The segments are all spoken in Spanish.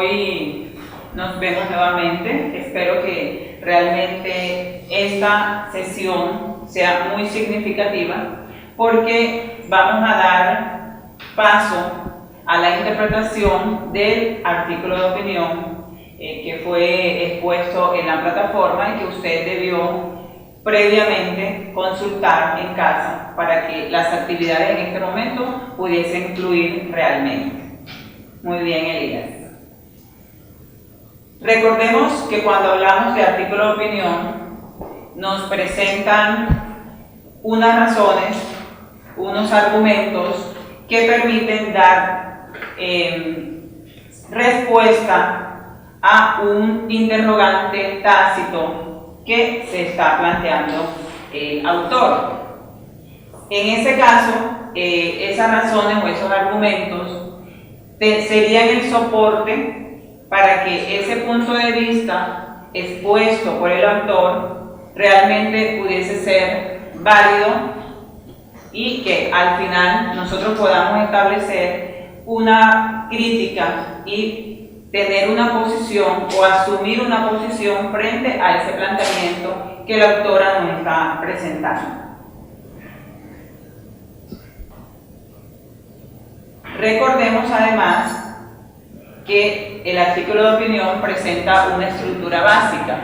Hoy nos vemos nuevamente. Espero que realmente esta sesión sea muy significativa porque vamos a dar paso a la interpretación del artículo de opinión que fue expuesto en la plataforma y que usted debió previamente consultar en casa para que las actividades en este momento pudiesen fluir realmente. Muy bien, Elías. Recordemos que cuando hablamos de artículo de opinión nos presentan unas razones, unos argumentos que permiten dar respuesta a un interrogante tácito que se está planteando el autor. En ese caso, esas razones o esos argumentos serían el soporte para que ese punto de vista expuesto por el autor realmente pudiese ser válido y que al final nosotros podamos establecer una crítica y tener una posición o asumir una posición frente a ese planteamiento que la autora nos está presentando. Recordemos además que el artículo de opinión presenta una estructura básica.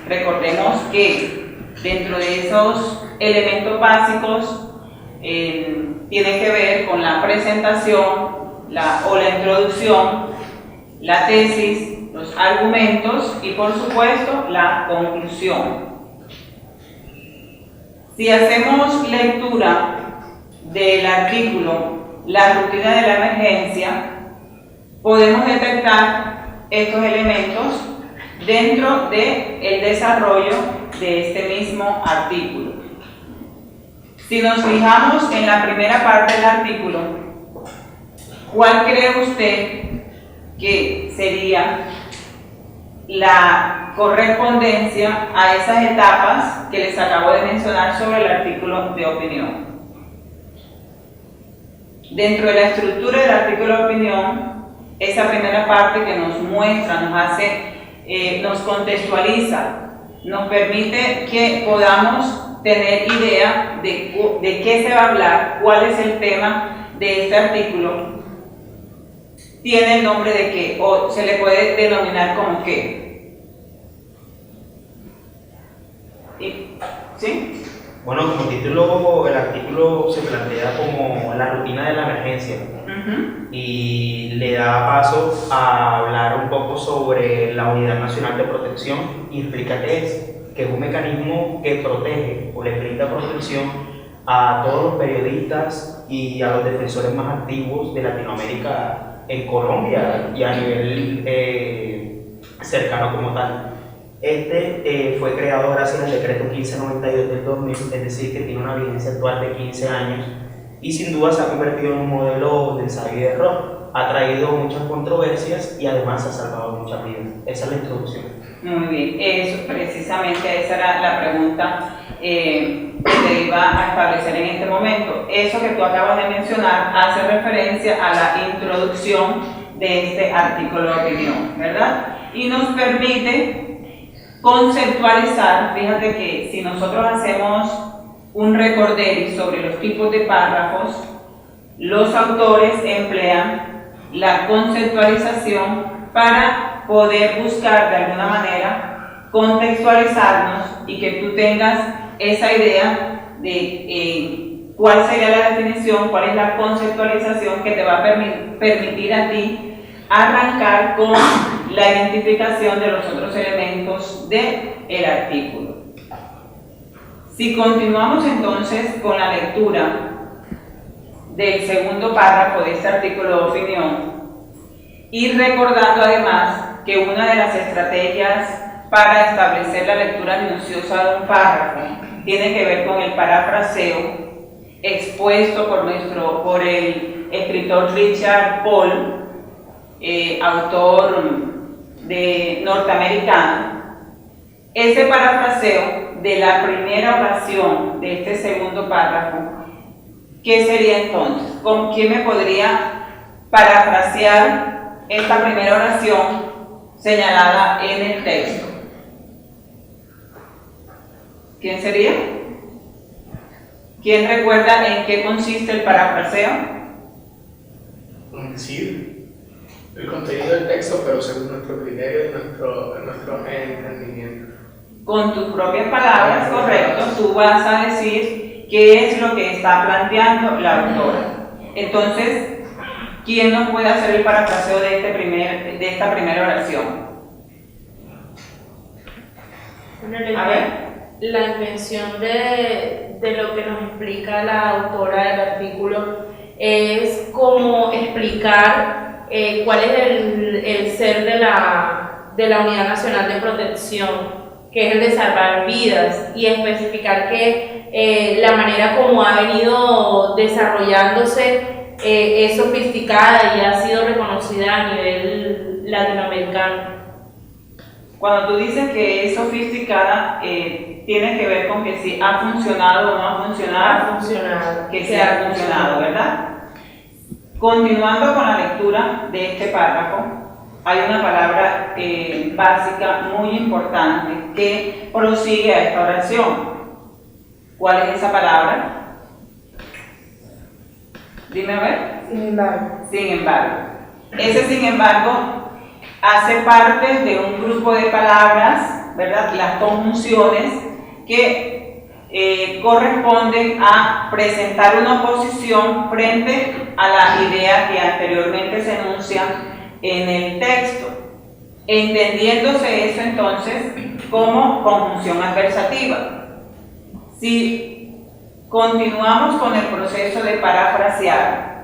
Recordemos que dentro de esos elementos básicos tiene que ver con la presentación o la introducción, la tesis, los argumentos y por supuesto la conclusión. Si hacemos lectura del artículo La rutina de la emergencia, podemos detectar estos elementos dentro del desarrollo de este mismo artículo. Si nos fijamos en la primera parte del artículo, ¿cuál cree usted que sería la correspondencia a esas etapas que les acabo de mencionar sobre el artículo de opinión? Dentro de la estructura del artículo de opinión, esa primera parte que nos muestra, nos contextualiza, nos permite que podamos tener idea de qué se va a hablar, cuál es el tema de este artículo. ¿Tiene el nombre de qué? ¿O se le puede denominar como qué? ¿Sí? Bueno, como título, el artículo se plantea como la rutina de la emergencia y le da paso a hablar un poco sobre la Unidad Nacional de Protección y explica qué es un mecanismo que protege o le brinda protección a todos los periodistas y a los defensores más activos de Latinoamérica en Colombia y a nivel cercano como tal. Fue creado gracias al decreto 1592 del 2000, es decir, que tiene una vigencia actual de 15 años y sin duda se ha convertido en un modelo de ensayo y error. Ha traído muchas controversias y además ha salvado muchas vidas. Esa es la introducción. Muy bien, eso precisamente esa era la pregunta que te iba a establecer en este momento. Eso que tú acabas de mencionar hace referencia a la introducción de este artículo de opinión, ¿verdad? Y nos permite conceptualizar. Fíjate que si nosotros hacemos un recorderis sobre los tipos de párrafos, los autores emplean la conceptualización para poder buscar de alguna manera contextualizarnos y que tú tengas esa idea de cuál sería la definición, cuál es la conceptualización que te va a permitir a ti arrancar con la identificación de los otros elementos del artículo. Si continuamos entonces con la lectura del segundo párrafo de este artículo de opinión y recordando además que una de las estrategias para establecer la lectura minuciosa de un párrafo tiene que ver con el parafraseo expuesto por el escritor Richard Paul, autor norteamericano. Ese parafraseo de la primera oración de este segundo párrafo, ¿qué sería entonces? ¿Con quién me podría parafrasear esta primera oración señalada en el texto? ¿Quién sería? ¿Quién recuerda en qué consiste el parafraseo? Decir el contenido del texto, pero según nuestro criterio y nuestro entendimiento. Con tus propias palabras, correcto, tú vas a decir qué es lo que está planteando la autora. Entonces, ¿quién nos puede hacer el parafraseo de esta primera oración? A ver. La intención de lo que nos explica la autora del artículo es como explicar cuál es el ser de la Unidad Nacional de Protección, que es el de salvar vidas, y especificar que la manera como ha venido desarrollándose es sofisticada y ha sido reconocida a nivel latinoamericano. Cuando tú dices que es sofisticada, tiene que ver con que si ha funcionado o no ha funcionado. Ha funcionado. Que sí ha funcionado, ¿verdad? Continuando con la lectura de este párrafo, hay una palabra básica muy importante que prosigue a esta oración. ¿Cuál es esa palabra? Dime a ver. Sin embargo. Sin embargo. Ese sin embargo hace parte de un grupo de palabras, ¿verdad? Las conjunciones que corresponden a presentar una oposición frente a la idea que anteriormente se enuncia en el texto, entendiéndose eso entonces como conjunción adversativa. Si continuamos con el proceso de parafrasear,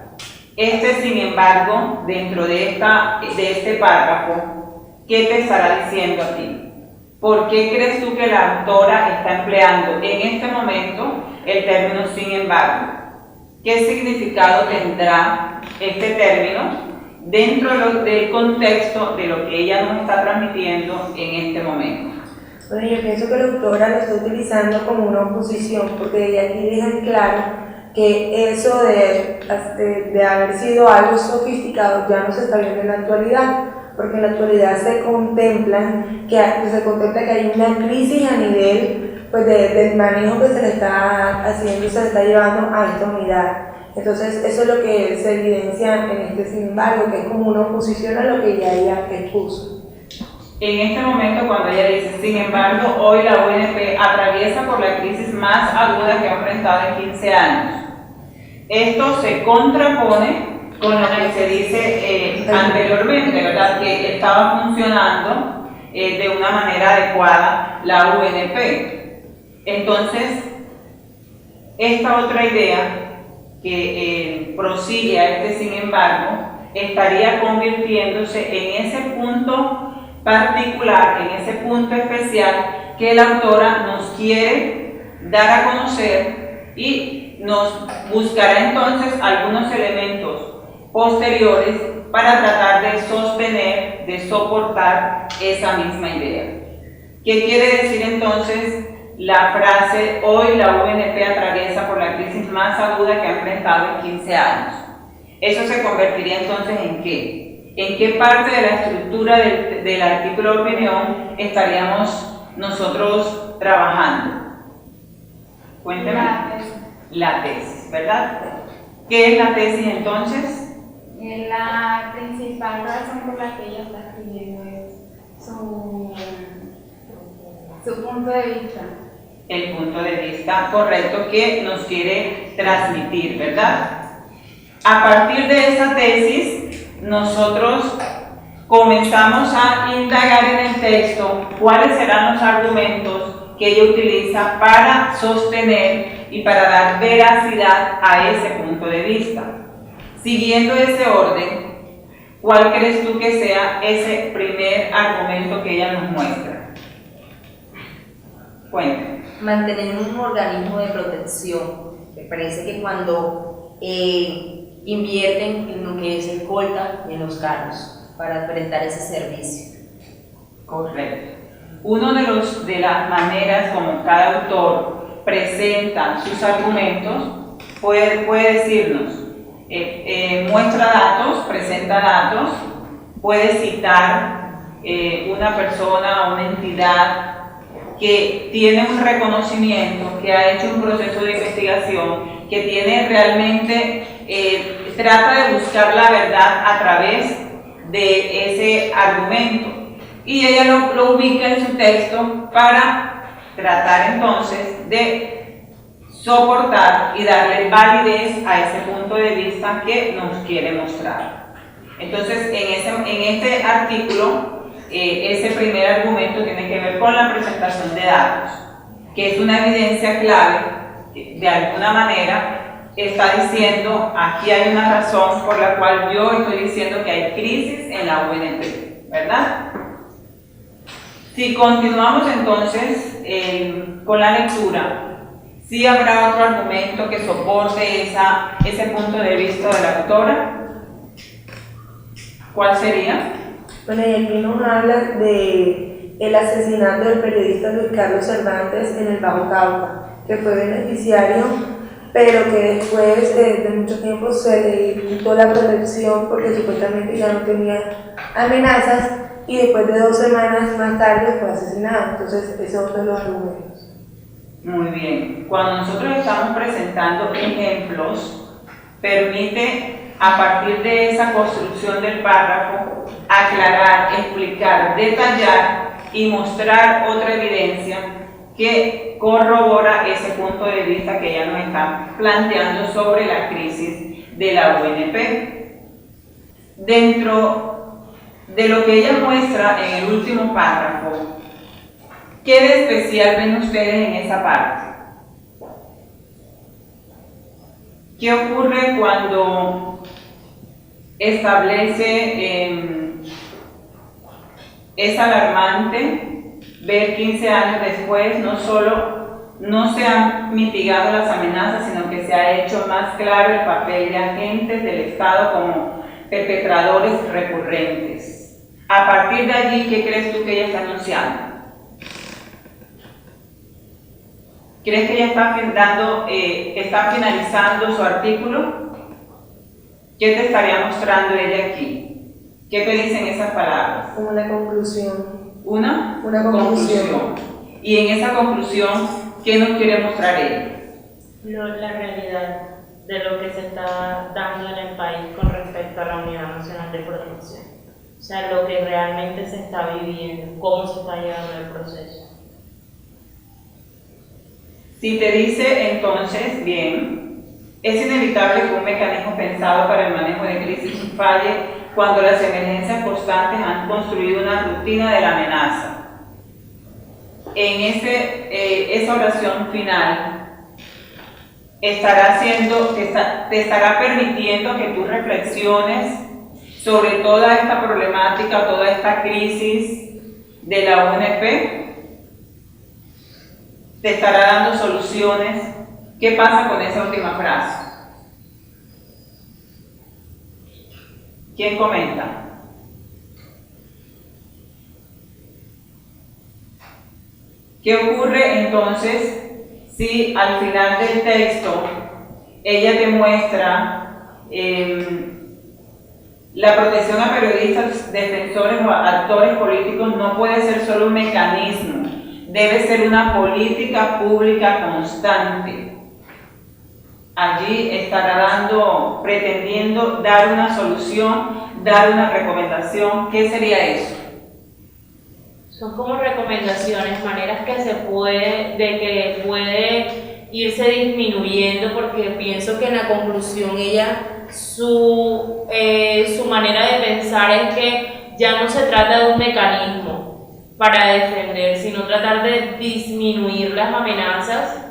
sin embargo, dentro de este párrafo, ¿qué te estará diciendo a ti? ¿Por qué crees tú que la autora está empleando en este momento el término sin embargo? ¿Qué significado tendrá este término dentro del contexto de lo que ella nos está transmitiendo en este momento? Bueno, yo pienso que la autora lo está utilizando como una oposición, porque ella aquí deja en claro que eso de haber sido algo sofisticado ya no se está viendo en la actualidad, porque en la actualidad se contempla que hay una crisis a nivel pues, del manejo que se le está haciendo, se le está llevando a esta unidad. Entonces eso es lo que se evidencia en este sin embargo, que es como una oposición a lo que ya ella expuso. En este momento, cuando ella dice, sin embargo, hoy la UNP atraviesa por la crisis más aguda que ha enfrentado en 15 años. Esto se contrapone con lo que se dice anteriormente, ¿verdad? Que estaba funcionando de una manera adecuada la UNP. Entonces, esta otra idea que prosigue a sin embargo, estaría convirtiéndose en ese punto particular, en ese punto especial que la autora nos quiere dar a conocer y nos buscará entonces algunos elementos posteriores para tratar de sostener, de soportar esa misma idea. ¿Qué quiere decir entonces la frase hoy la UNP atraviesa por la crisis más aguda que ha enfrentado en 15 años? Eso se convertiría entonces ¿en qué? ¿En qué parte de la estructura del artículo de opinión estaríamos nosotros trabajando? Cuénteme. La tesis, ¿verdad? ¿Qué es la tesis entonces? La principal razón por la que ella está escribiendo es su punto de vista. El punto de vista correcto que nos quiere transmitir, ¿verdad? A partir de esa tesis, nosotros comenzamos a indagar en el texto cuáles serán los argumentos que ella utiliza para sostener y para dar veracidad a ese punto de vista. Siguiendo ese orden, ¿cuál crees tú que sea ese primer argumento que ella nos muestra? Cuéntame. Mantener un organismo de protección. Me parece que cuando invierten en lo que es escolta y en los carros para prestar ese servicio. Correcto. Uno de las maneras como cada autor presenta sus argumentos puede decirnos, muestra datos, presenta datos puede citar una persona o una entidad que tiene un reconocimiento, que ha hecho un proceso de investigación, que tiene realmente, trata de buscar la verdad a través de ese argumento. Y ella lo ubica en su texto para tratar entonces de soportar y darle validez a ese punto de vista que nos quiere mostrar. Entonces, en este artículo, ese primer argumento tiene que ver con la presentación de datos, que es una evidencia clave, de alguna manera está diciendo, aquí hay una razón por la cual yo estoy diciendo que hay crisis en la UNP, ¿verdad? Si continuamos entonces con la lectura, ¿sí habrá otro argumento que soporte ese punto de vista de la autora? ¿Cuál sería? Bueno, y aquí nos habla de el asesinato del periodista Luis Carlos Cervantes en el Bajo Cauca, que fue beneficiario, pero que después de mucho tiempo se le quitó la protección porque supuestamente ya no tenía amenazas, y después de 2 semanas más tarde fue asesinado. Entonces, ese es otro de los argumentos. Muy bien. Cuando nosotros estamos presentando ejemplos, permite, a partir de esa construcción del párrafo, aclarar, explicar, detallar y mostrar otra evidencia que corrobora ese punto de vista que ella nos está planteando sobre la crisis de la UNP. Dentro de lo que ella muestra en el último párrafo, ¿qué de especial ven ustedes en esa parte? ¿Qué ocurre cuando establece, es alarmante ver 15 años después, no solo no se han mitigado las amenazas, sino que se ha hecho más claro el papel de agentes del Estado como perpetradores recurrentes? A partir de allí, ¿qué crees tú que ella está anunciando? ¿Crees que ella está finalizando su artículo? ¿Qué te estaría mostrando ella aquí? ¿Qué te dicen esas palabras? Como una conclusión. ¿Una? Una conclusión. Y en esa conclusión, ¿qué nos quiere mostrar ella? La realidad de lo que se está dando en el país con respecto a la Unidad Nacional de Protección. O sea, lo que realmente se está viviendo, cómo se está llevando el proceso. Si te dice entonces, bien, es inevitable que un mecanismo pensado para el manejo de crisis falle cuando las emergencias constantes han construido una rutina de la amenaza. En esa oración final te estará permitiendo que tú reflexiones sobre toda esta problemática, toda esta crisis de la UNP. Te estará dando soluciones. ¿Qué pasa con esa última frase? ¿Quién comenta? ¿Qué ocurre entonces si al final del texto ella te muestra la protección a periodistas, defensores o actores políticos no puede ser solo un mecanismo, debe ser una política pública constante? Allí estará pretendiendo dar una solución, dar una recomendación. ¿Qué sería eso? Son como recomendaciones, maneras que puede irse disminuyendo, porque pienso que en la conclusión su manera de pensar es que ya no se trata de un mecanismo para defender, sino tratar de disminuir las amenazas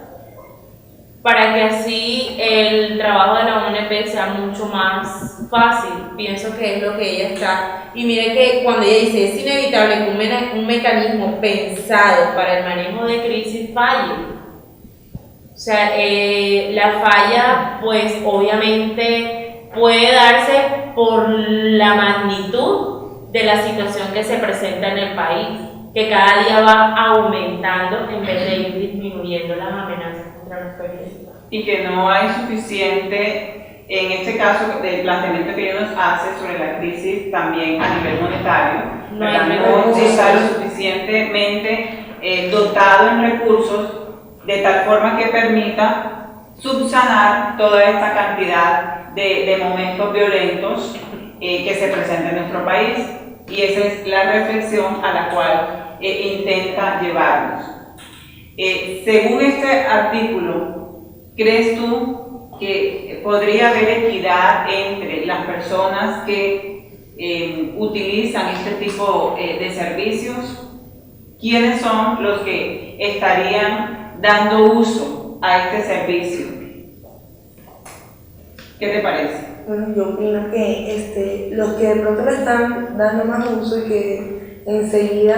para que así el trabajo de la UNP sea mucho más fácil. Pienso que es lo que ella está. Y mire que cuando ella dice es inevitable que un mecanismo pensado para el manejo de crisis falle. O sea, la falla pues obviamente puede darse por la magnitud de la situación que se presenta en el país, que cada día va aumentando en vez de ir disminuyendo las amenazas contra los periodistas. Y que no hay suficiente en este caso, del planteamiento que ella nos hace sobre la crisis también a nivel monetario, No hay ¿verdad? No está lo suficientemente dotado en recursos de tal forma que permita subsanar toda esta cantidad de momentos violentos que se presentan en nuestro país, y esa es la reflexión a la cual intenta llevarnos. Según este artículo, ¿crees tú que podría haber equidad entre las personas que utilizan este tipo de servicios? ¿Quiénes son los que estarían dando uso a este servicio? ¿Qué te parece? Bueno, yo opino que los que de pronto le están dando más uso y que enseguida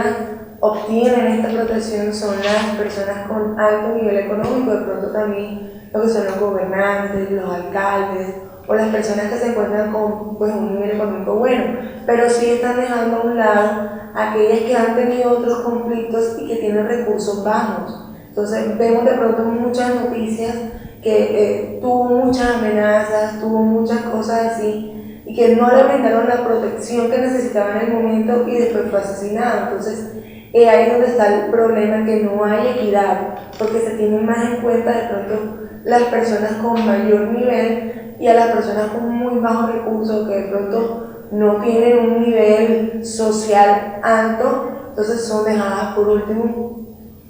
obtienen esta protección son las personas con alto nivel económico, de pronto también lo que son los gobernantes, los alcaldes o las personas que se encuentran con pues, un nivel económico bueno, pero sí están dejando a un lado aquellas que han tenido otros conflictos y que tienen recursos bajos. Entonces vemos de pronto muchas noticias que tuvo muchas amenazas, tuvo muchas cosas así y que no le brindaron la protección que necesitaba en el momento y después fue asesinado. Entonces ahí es donde está el problema, que no hay equidad, porque se tienen más en cuenta de pronto las personas con mayor nivel y a las personas con muy bajos recursos que de pronto no tienen un nivel social alto, entonces son dejadas por último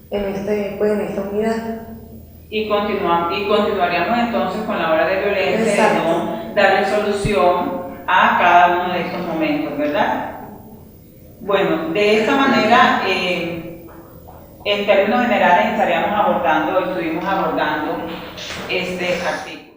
en esta unidad. Y continuaríamos entonces con la hora de violencia y no darle solución a cada uno de estos momentos, ¿verdad? Bueno, de esta manera, en términos generales, estuvimos abordando este artículo.